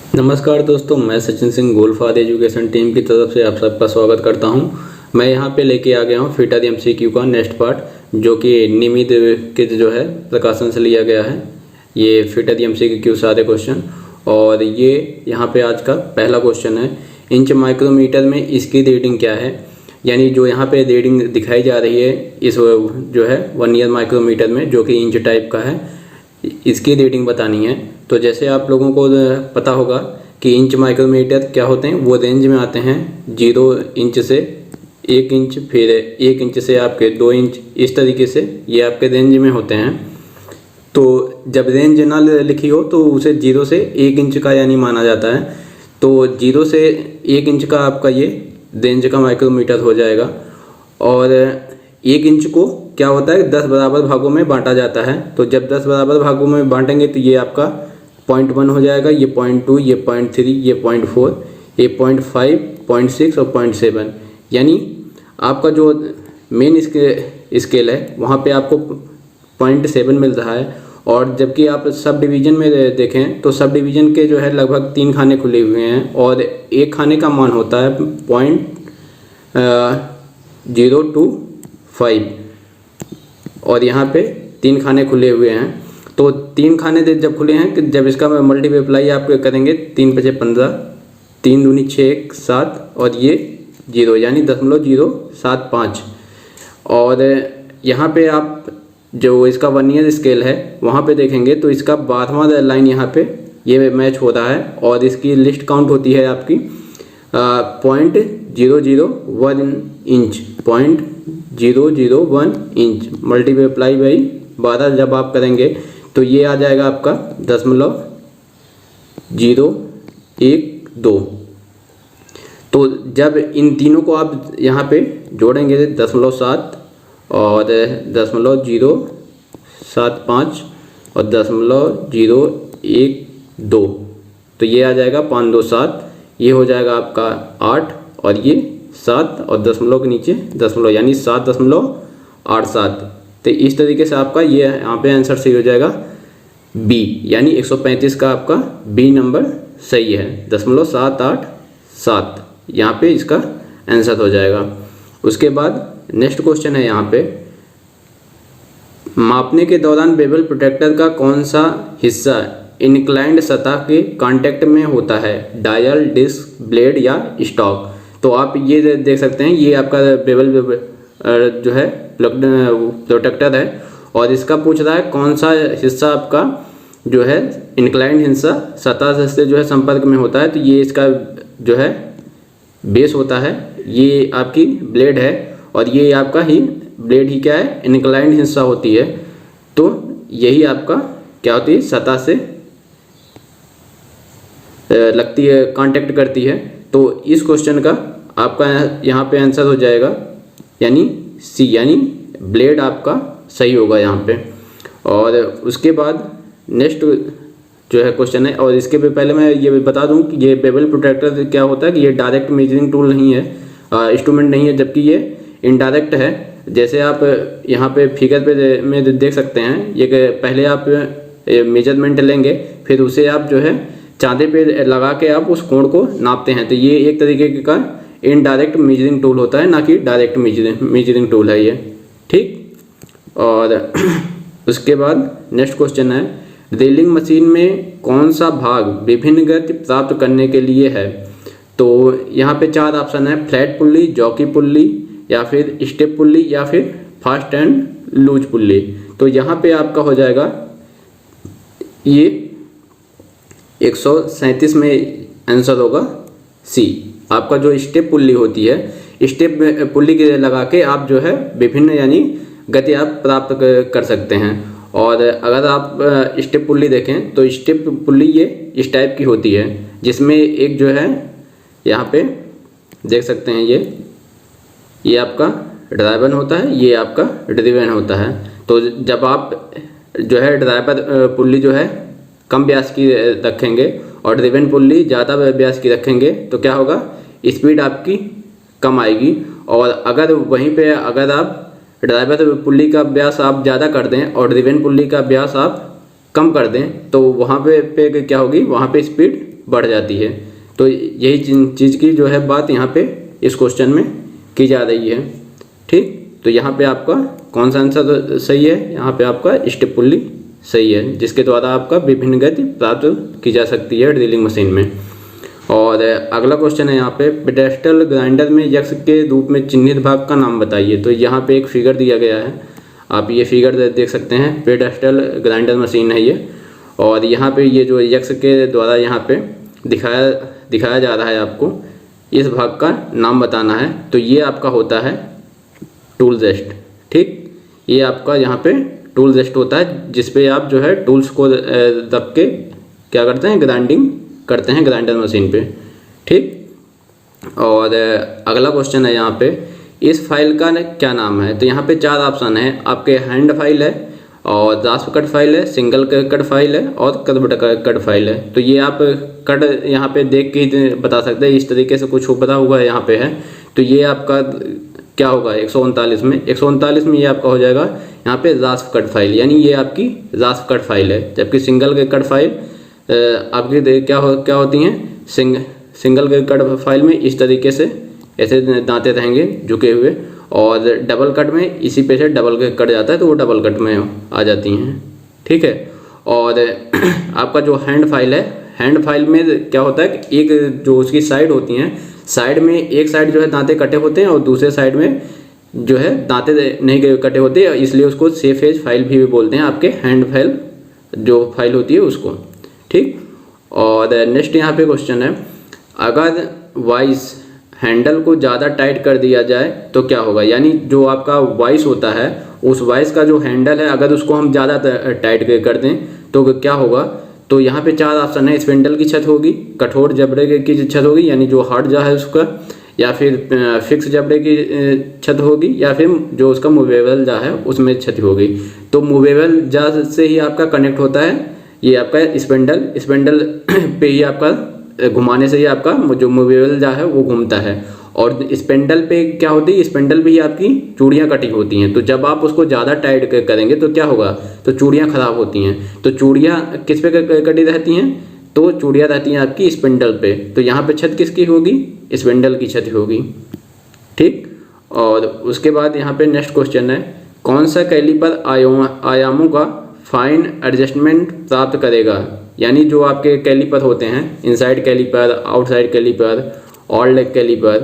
नमस्कार दोस्तों, मैं सचिन सिंह गोल्फाद एजुकेशन टीम की तरफ से आप सबका स्वागत करता हूं। मैं यहां पे लेके आ गया हूं फिटर एमसीक्यू का नेक्स्ट पार्ट, जो कि निमित के जो है प्रकाशन से लिया गया है। ये फिटर एमसीक्यू सारे क्वेश्चन, और ये यहां पे आज का पहला क्वेश्चन है। इंच माइक्रोमीटर में इसकी रीडिंग क्या है, यानी जो यहाँ पे रीडिंग दिखाई जा रही है इस जो है वर्नियर माइक्रोमीटर में, जो कि इंच टाइप का है, इसकी रीडिंग बतानी है। तो जैसे आप लोगों को पता होगा कि इंच माइक्रोमीटर क्या होते हैं, वो रेंज में आते हैं 0 इंच से 1 इंच, फिर 1 इंच से आपके 2 इंच, इस तरीके से ये आपके रेंज में होते हैं। तो जब रेंज ना लिखी हो तो उसे 0 से 1 इंच का यानी माना जाता है। तो 0 से 1 इंच का आपका ये रेंज का माइक्रोमीटर हो जाएगा। और 1 इंच को क्या होता है 10 बराबर भागों में बांटा जाता है। तो जब 10 बराबर भागों में बांटेंगे तो ये आपका 0.1 हो जाएगा, ये 0.2, ये 0.3, ये 0.4, ये 0.5, 0.6 और 0.7। यानी आपका जो मेन स्केल है वहाँ पे आपको 0.7 मिल रहा है। और जबकि आप सब डिवीज़न में देखें तो सब डिवीज़न के जो है लगभग 3 खाने खुले हुए हैं, और एक खाने का मान होता है 0.025, और यहाँ पे 3 खाने खुले हुए हैं। तो 3 खाने जब खुले हैं कि जब इसका मल्टीप्लाई आप करेंगे 3 × 5 = 15, 3 दूनी 6, 7, और ये 0 यानी 0.075। और यहाँ पे आप जो इसका वर्नियर स्केल है वहाँ पे देखेंगे तो इसका 12वां लाइन यहाँ पे ये मैच हो रहा है, और इसकी लिस्ट काउंट होती है आपकी 0.001 इंच, 0.001 इंच मल्टीप्लाई बाई 12 जब आप करेंगे तो ये आ जाएगा आपका 0.012। तो जब इन तीनों को आप यहाँ पे जोड़ेंगे 0.7 और 0.075 और 0.012, तो ये आ जाएगा 527। ये हो जाएगा आपका 8, और ये 7 और दशमलव के नीचे दशमलव यानी 7.87। तो इस तरीके से आपका ये यहाँ पे आंसर सही हो जाएगा बी, यानी 135 का आपका बी नंबर सही है। 0.787 यहाँ पे इसका आंसर हो जाएगा। उसके बाद नेक्स्ट क्वेश्चन है यहाँ पे, मापने के दौरान बेवल प्रोटेक्टर का कौन सा हिस्सा इंक्लाइंड सतह के कांटेक्ट में होता है, डायल, डिस्क, ब्लेड या स्टॉक। तो आप ये देख सकते हैं, ये आपका बेवल जो है प्रोटेक्टर है, और इसका पूछ रहा है कौन सा हिस्सा आपका जो है इंक्लाइंड हिस्सा सतह से जो है संपर्क में होता है। तो ये इसका जो है बेस होता है, ये आपकी ब्लेड है, और ये आपका ही ब्लेड ही क्या है इंक्लाइंड हिस्सा होती है। तो यही आपका क्या होती है सतह से लगती है, कांटेक्ट करती है। तो इस क्वेश्चन का आपका यहाँ पे आंसर हो जाएगा यानी सी, यानी ब्लेड आपका सही होगा यहाँ पे। और उसके बाद नेक्स्ट जो है क्वेश्चन है, और इसके भी पहले मैं ये बता दूं कि ये बेवल प्रोटेक्टर क्या होता है कि ये डायरेक्ट मेजरिंग टूल नहीं है, इंस्ट्रूमेंट नहीं है, जबकि ये इनडायरेक्ट है। जैसे आप यहाँ पे फिगर पे में देख सकते हैं, ये पहले आप मेजरमेंट लेंगे, फिर उसे आप जो है चांदे पे लगा के आप उस कोण को नापते हैं। तो ये एक तरीके का इनडायरेक्ट मेजरिंग टूल होता है, ना कि डायरेक्ट मेजरिंग टूल है ये, ठीक। और उसके बाद नेक्स्ट क्वेश्चन है, ड्रिलिंग मशीन में कौन सा भाग विभिन्न गति प्राप्त करने के लिए है। तो यहाँ पे 4 ऑप्शन है, फ्लैट पुल्ली, जॉकी पुल्ली, या फिर स्टेप पुल्ली, या फिर फास्ट एंड लूज पुल्ली। तो यहाँ पे आपका हो जाएगा ये 137 में आंसर होगा सी। आपका जो स्टेप पुल्ली होती है, स्टेप पुल्ली के लगा के आप जो है विभिन्न यानी गति आप प्राप्त कर सकते हैं। और अगर आप स्टेप पुल्ली देखें तो स्टेप पुल्ली ये इस टाइप की होती है, जिसमें एक जो है यहाँ पे देख सकते हैं ये आपका ड्राइवर होता है, ये आपका ड्रिवेन होता है। तो जब आप जो है ड्राइवर पुल्ली जो है कम व्यास की रखेंगे और ड्रिवेन पुल्ली ज़्यादा व्यास की रखेंगे तो क्या होगा, स्पीड आपकी कम आएगी। और अगर वहीं पे अगर आप ड्राइवर पुल्ली का व्यास आप ज़्यादा कर दें और ड्रिवेन पुल्ली का व्यास आप कम कर दें तो वहाँ पे क्या होगी, वहाँ पे स्पीड बढ़ जाती है। तो यही चीज़ की जो है बात यहाँ पे इस क्वेश्चन में की जा रही है। ठीक, तो यहाँ पे आपका कौन सा आंसर सही है, यहाँ पे आपका स्टेप पुल्ली सही है, जिसके द्वारा आपका विभिन्न गति प्राप्त की जा सकती है ड्रिलिंग मशीन में। और अगला क्वेश्चन है यहाँ पे, पेडेस्टल ग्राइंडर में यक्ष के रूप में चिन्हित भाग का नाम बताइए। तो यहाँ पे एक फिगर दिया गया है, आप ये फिगर देख सकते हैं, पेडेस्टल ग्राइंडर मशीन है ये। और यहाँ पे ये जो यक्ष के द्वारा यहाँ पे दिखाया जा रहा है, आपको इस भाग का नाम बताना है। तो ये आपका होता है टूल रेस्ट। ठीक, ये आपका यहाँ पे टूल रेस्ट होता है, जिसपे आप जो है टूल्स को रख के क्या करते हैं, ग्राइंडिंग करते हैं ग्राइंडर मशीन पे। ठीक, और अगला क्वेश्चन है यहाँ पे, इस फाइल का क्या नाम है। तो यहाँ पे 4 ऑप्शन है आपके, हैंड फाइल है और रास्प कट फाइल है, सिंगल कट फाइल है और कर्व्ड कट फाइल है। तो ये आप कट यहाँ पे देख के ही बता सकते हैं, इस तरीके से कुछ बता हुआ यहाँ पे है। तो ये आपका क्या होगा 139 में, 139 में ये आपका हो जाएगा यहाँ पे रास्प कट फाइल, यानी ये आपकी रास्प कट फाइल है। जबकि सिंगल कट फाइल आपकी क्या होती हैं, सिंगल कट फाइल में इस तरीके से ऐसे दांते रहेंगे झुके हुए, और डबल कट में इसी पे से डबल कट जाता है तो वो डबल कट में आ जाती हैं। ठीक है, और आपका जो हैंड फाइल है, हैंड फाइल में क्या होता है कि एक जो उसकी साइड होती हैं, साइड में एक साइड जो है दांते कटे होते हैं और दूसरे साइड में जो है दांते नहीं कटे होते, इसलिए उसको सेफ एज फाइल भी बोलते हैं, आपके हैंड फाइल जो फाइल होती है उसको। ठीक, और नेक्स्ट यहाँ पे क्वेश्चन है, अगर वाइस हैंडल को ज़्यादा टाइट कर दिया जाए तो क्या होगा। यानी जो आपका वाइस होता है, उस वाइस का जो हैंडल है अगर उसको हम ज़्यादा टाइट कर दें तो क्या होगा। तो यहाँ पे 4 ऑप्शन है, स्पिंडल की छत होगी, कठोर जबड़े की छत होगी यानी जो हार्ड जा है उसका, या फिर फिक्स जबड़े की छत होगी, या फिर जो उसका मूवेबल जा है उसमें छत होगी। तो मूवेबल जा से ही आपका कनेक्ट होता है ये आपका स्पिंडल पे ही आपका घुमाने से ही आपका जो मूवेबल जा है वो घूमता है। और स्पेंडल पे क्या होती है, स्पेंडल भी आपकी चूड़ियाँ कटी होती हैं। तो जब आप उसको ज़्यादा टाइट करेंगे तो क्या होगा, तो चूड़ियाँ खराब होती हैं। तो चूड़ियाँ किस पे कटी रहती हैं, तो चूड़ियाँ रहती हैं आपकी स्पेंडल पे। तो यहाँ पे छत किसकी होगी, स्पेंडल की छत होगी। ठीक, और उसके बाद यहाँ पे नेक्स्ट क्वेश्चन है, कौन सा कैलिपर आयामों का फाइन एडजस्टमेंट प्राप्त करेगा। यानी जो आपके कैलिपर होते हैं, inside caliper, outside caliper, all leg caliper,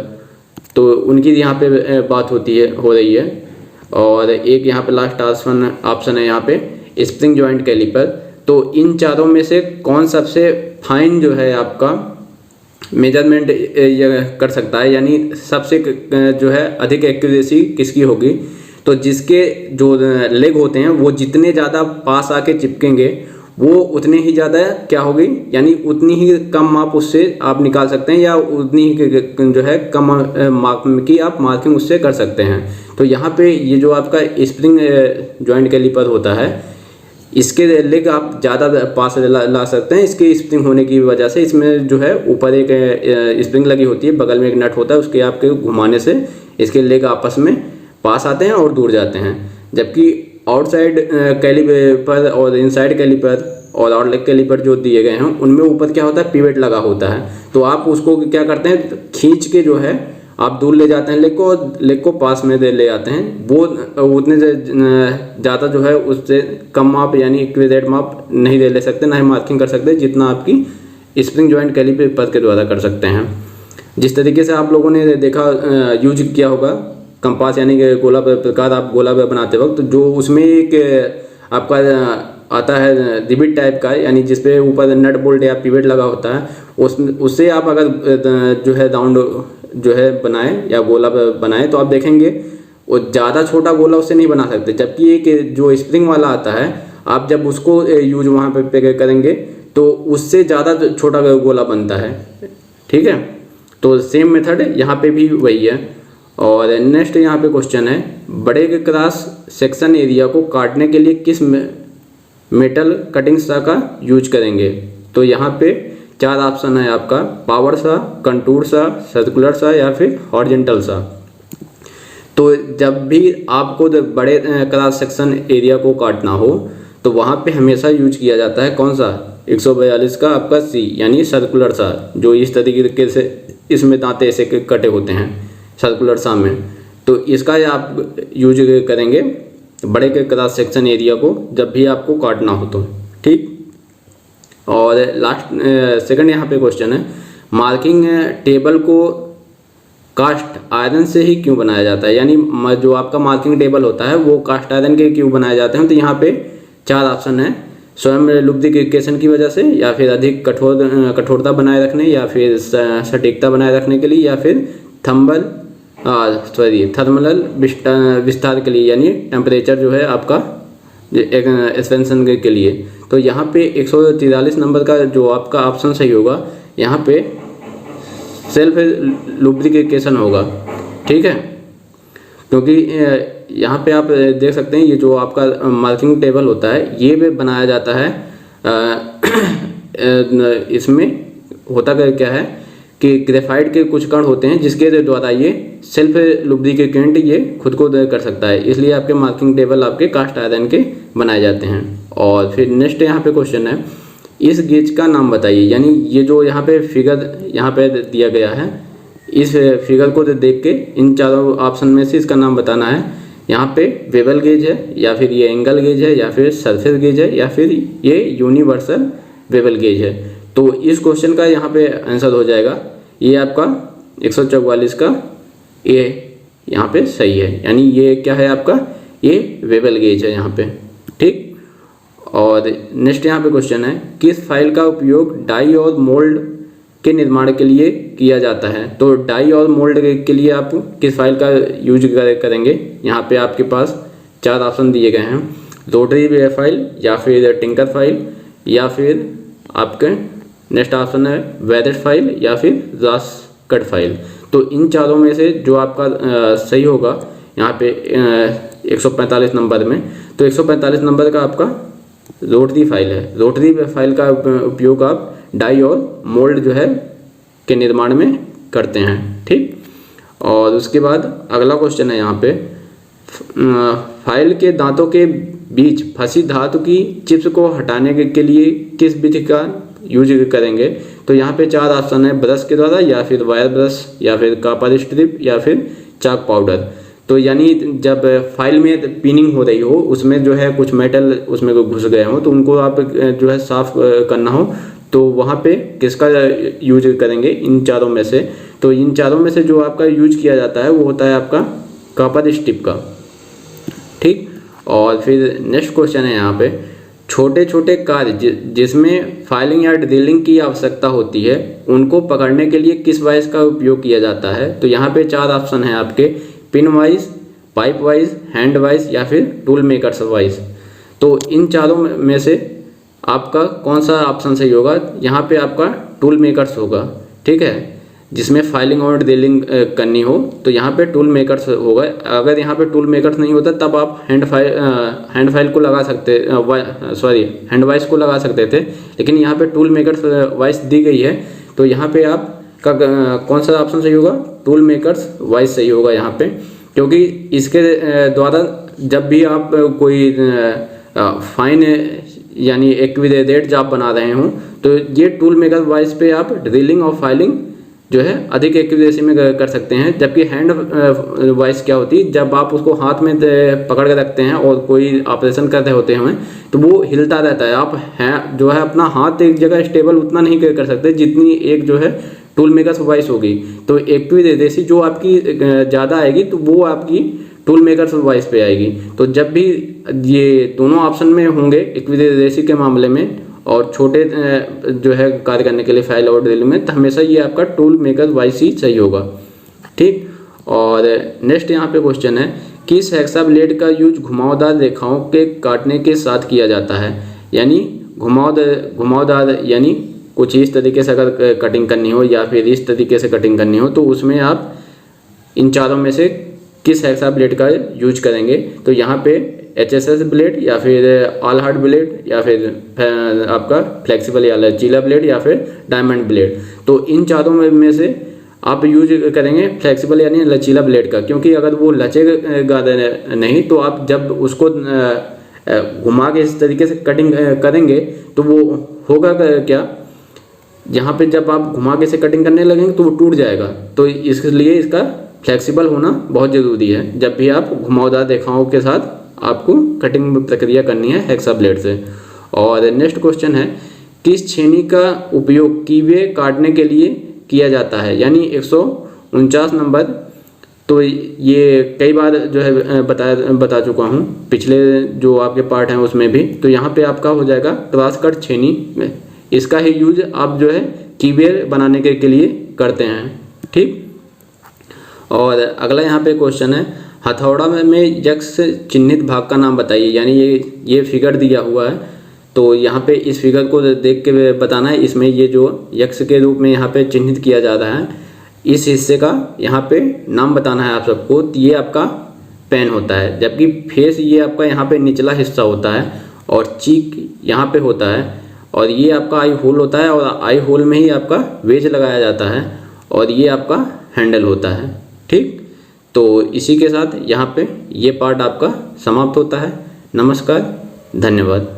तो उनकी यहाँ पे बात हो रही है। और एक यहाँ पे लास्ट ऑप्शन है यहाँ पे स्प्रिंग जॉइंट कैलिपर। तो इन चारों में से कौन सबसे फाइन जो है आपका मेजरमेंट कर सकता है, यानी सबसे जो है अधिक एक्यूरेसी किसकी होगी। तो जिसके जो लेग होते हैं वो जितने ज़्यादा पास आके चिपकेंगे वो उतने ही ज़्यादा क्या होगी, यानी उतनी ही कम माप उससे आप निकाल सकते हैं, या उतनी ही जो है कम माप की आप मार्किंग उससे कर सकते हैं। तो यहाँ पे ये जो आपका स्प्रिंग जॉइंट कैलिपर होता है, इसके लेग आप ज़्यादा पास ला सकते हैं। इसके स्प्रिंग होने की वजह से इसमें जो है ऊपर एक स्प्रिंग लगी होती है, बगल में एक नट होता है, उसके आपके घुमाने से इसके लेग आपस में पास आते हैं और दूर जाते हैं। जबकि आउटसाइड कैलिपर और इनसाइड कैलिपर और आउट लेग कैलिपर जो दिए गए हैं उनमें ऊपर क्या होता है, पिवट लगा होता है। तो आप उसको क्या करते हैं, खींच के जो है आप दूर ले जाते हैं लेग को, और लेग को पास में ले आते हैं। वो उतने से ज़्यादा जो है उससे कम माप यानी एक्यूरेट माप नहीं ले सकते, ना ही मार्किंग कर सकते जितना आपकी स्प्रिंग जॉइंट कैलिपर के द्वारा कर सकते हैं। जिस तरीके से आप लोगों ने देखा यूज किया होगा कंपास, यानी कि गोला प्रकार आप गोला बनाते वक्त जो उसमें एक आपका आता है रिबिट टाइप का, यानी जिसपे ऊपर नट बोल्ट या पिवट लगा होता है, उससे आप अगर जो है राउंड जो है बनाएं या गोला बनाएं तो आप देखेंगे वो ज़्यादा छोटा गोला उससे नहीं बना सकते। जबकि एक जो स्प्रिंग वाला आता है, आप जब उसको यूज वहाँ पे करेंगे तो उससे ज़्यादा छोटा गोला बनता है। ठीक है, तो सेम मेथड यहाँ पे भी वही है। और नेक्स्ट यहाँ पे क्वेश्चन है, बड़े के क्रॉस सेक्शन एरिया को काटने के लिए किस मेटल कटिंग सा का यूज करेंगे। तो यहाँ पे 4 ऑप्शन है आपका, पावर सा, कंटूर सा, सर्कुलर सा, या फिर हॉरिजॉन्टल सा। तो जब भी आपको बड़े क्रॉस सेक्शन एरिया को काटना हो तो वहाँ पे हमेशा यूज किया जाता है कौन सा, 142 का आपका सी, यानी सर्कुलर सा, जो इस तरीके से इसमें दांते ऐसे कटे होते हैं सर्कुलर सा में। तो इसका आप यूज करेंगे बड़े के क्रॉस सेक्शन एरिया को जब भी आपको काटना हो तो, ठीक। और लास्ट सेकंड यहाँ पे क्वेश्चन है, मार्किंग टेबल को कास्ट आयरन से ही क्यों बनाया जाता है, यानी जो आपका मार्किंग टेबल होता है वो कास्ट आयरन के क्यों बनाए जाते हैं। तो यहाँ पे 4 ऑप्शन है, स्वयं लुब्रिकेशन की वजह से, या फिर अधिक कठोरता बनाए रखने, या फिर सटीकता बनाए रखने के लिए, या फिर थर्मल विस्तार के लिए, यानी टेम्परेचर जो है आपका एक्सपेंशन के लिए। तो यहाँ पे 143 नंबर का जो आपका ऑप्शन सही होगा, यहाँ पे सेल्फ लुब्रिकेशन होगा, ठीक है। क्योंकि यहाँ पे आप देख सकते हैं ये जो आपका मार्किंग टेबल होता है ये भी बनाया जाता है, इसमें होता क्या है कि ग्रेफाइट के कुछ कण होते हैं जिसके द्वारा ये सेल्फ लुब्रिकेंट ये खुद को कर सकता है, इसलिए आपके मार्किंग टेबल आपके कास्ट आयरन के बनाए जाते हैं। और फिर नेक्स्ट यहाँ पे क्वेश्चन है, इस गेज का नाम बताइए, यानी ये जो यहाँ पे फिगर यहाँ पे दिया गया है, इस फिगर को देख के इन चारों ऑप्शन में से इसका नाम बताना है। यहाँ पे वेबल गेज है, या फिर ये एंगल गेज है, या फिर सरफेस गेज है, या फिर ये यूनिवर्सल वेबल गेज है। तो इस क्वेश्चन का यहाँ पे आंसर हो जाएगा ये आपका 144 का ए यहाँ पे सही है, यानी ये क्या है आपका, ये वेबल गेज है यहाँ पे, ठीक। और नेक्स्ट यहाँ पे क्वेश्चन है, किस फाइल का उपयोग डाई और मोल्ड के निर्माण के लिए किया जाता है। तो डाई और मोल्ड के लिए आप किस फाइल का यूज करेंगे, यहाँ पे आपके पास 4 ऑप्शन दिए गए हैं, रोटरी फाइल, या फिर टिंकर फाइल, या फिर आपके नेक्स्ट ऑप्शन है वेरेट फाइल, या फिर रास कट फाइल। तो इन चारों में से जो आपका सही होगा यहाँ पे 145 नंबर में, तो 145 नंबर का आपका रोटरी फाइल है। रोटरी फाइल का उपयोग आप डाई और मोल्ड जो है के निर्माण में करते हैं, ठीक। और उसके बाद अगला क्वेश्चन है यहाँ पे, फाइल के दांतों के बीच फंसी धातु की चिप्स को हटाने के लिए किस विधि का यूज करेंगे। तो यहाँ पे 4 ऑप्शन है, ब्रश के द्वारा, या फिर वायर ब्रश, या फिर कॉपर स्ट्रिप, या फिर चाक पाउडर। तो यानी जब फाइल में पिनिंग हो रही हो, उसमें जो है कुछ मेटल उसमें घुस गए हो, तो उनको आप जो है साफ करना हो, तो वहाँ पे किसका यूज करेंगे इन चारों में से। तो इन चारों में से जो आपका यूज किया जाता है वो होता है आपका कॉपर स्ट्रिप का, ठीक। और फिर नेक्स्ट क्वेश्चन है यहाँ पे, छोटे छोटे कार्य जिसमें फाइलिंग या ड्रिलिंग की आवश्यकता होती है उनको पकड़ने के लिए किस वाइस का उपयोग किया जाता है। तो यहाँ पे 4 ऑप्शन है आपके, pin vice, pipe vice, hand vice, या फिर टूल मेकर्स वाइस। तो इन चारों में से आपका कौन सा ऑप्शन सही होगा, यहाँ पे आपका टूल मेकर्स होगा, ठीक है। जिसमें फाइलिंग और ड्रिलिंग करनी हो तो यहाँ पे टूल मेकर्स होगा। अगर यहाँ पे टूल मेकर्स नहीं होता तब आप हैंड फाइल को लगा सकते, हैंड वाइस को लगा सकते थे, लेकिन यहाँ पे टूल मेकर्स वाइस दी गई है, तो यहाँ पे आपका कौन सा ऑप्शन सही होगा, टूल मेकर्स वाइस सही होगा यहाँ पे। क्योंकि इसके द्वारा जब भी आप कोई फाइन यानी एक्यूरेट जॉब बना रहे हों तो ये टूल मेकर वाइस पे आप ड्रिलिंग और फाइलिंग जो है अधिक एक्यूरेसी में कर सकते हैं। जबकि हैंड वाइस क्या होती है, जब आप उसको हाथ में पकड़ के रखते हैं और कोई ऑपरेशन कर रहे होते हैं तो वो हिलता रहता है, आप जो है अपना हाथ एक जगह स्टेबल उतना नहीं कर सकते जितनी एक जो है टूल मेकर वाइस होगी। तो एक्यूरेसी जो आपकी ज़्यादा आएगी तो वो आपकी टूल मेकर वाइस पे आएगी। तो जब भी ये दोनों ऑप्शन में होंगे एक्यूरेसी के मामले में और छोटे जो है कार्य करने के लिए फाइल और ड्रिलिंग में, तो हमेशा ये आपका टूल मेकर वाइस ही सही होगा, ठीक। और नेक्स्ट यहाँ पे क्वेश्चन है, किस हेक्सा ब्लेड का यूज घुमावदार रेखाओं के काटने के साथ किया जाता है। यानी घुमावदार यानी कुछ इस तरीके से अगर कटिंग करनी हो या फिर इस तरीके से कटिंग करनी हो तो उसमें आप इन चारों में से किस हेक्सा ब्लेड का यूज करेंगे। तो यहाँ पे HSS ब्लेड या फिर ऑल हार्ड ब्लेड या फिर आपका फ्लेक्सिबल या लचीला ब्लेड या फिर डायमंड ब्लेड। तो इन चारों में से आप यूज करेंगे फ्लेक्सिबल यानी लचीला ब्लेड का, क्योंकि अगर वो लचेगा नहीं तो आप जब उसको घुमा के इस तरीके से कटिंग करेंगे तो वो होगा क्या, यहाँ पे जब आप घुमा के से कटिंग करने लगेंगे तो वो टूट जाएगा। तो इसलिए इसका फ्लेक्सिबल होना बहुत ज़रूरी है जब भी आप घुमावदार रेखाओं के साथ आपको कटिंग प्रक्रिया करनी है हेक्सा ब्लेड से। और नेक्स्ट क्वेश्चन है, किस छेनी का उपयोग कीवे काटने के लिए किया जाता है, यानी 149 नंबर। तो ये कई बार जो है बता चुका हूँ पिछले जो आपके पार्ट हैं उसमें भी। तो यहाँ पे आपका हो जाएगा क्रॉस कट छेनी, इसका ही यूज आप जो है कीवे बनाने के लिए करते हैं, ठीक। और अगला यहाँ पे क्वेश्चन है, हथौड़ा में यक्ष चिन्हित भाग का नाम बताइए, यानी ये फिगर दिया हुआ है। तो यहाँ पे इस फिगर को देख के बताना है, इसमें ये जो यक्ष के रूप में यहाँ पे चिन्हित किया जा रहा है, इस हिस्से का यहाँ पे नाम बताना है आप सबको। तो ये आपका पेन होता है, जबकि फेस ये आपका यहाँ पे निचला हिस्सा होता है और चीक यहाँ पे होता है, और ये आपका आई होल होता है, और आई होल में ही आपका वेज लगाया जाता है, और ये आपका हैंडल होता है, ठीक। तो इसी के साथ यहाँ पे ये पार्ट आपका समाप्त होता है। नमस्कार, धन्यवाद।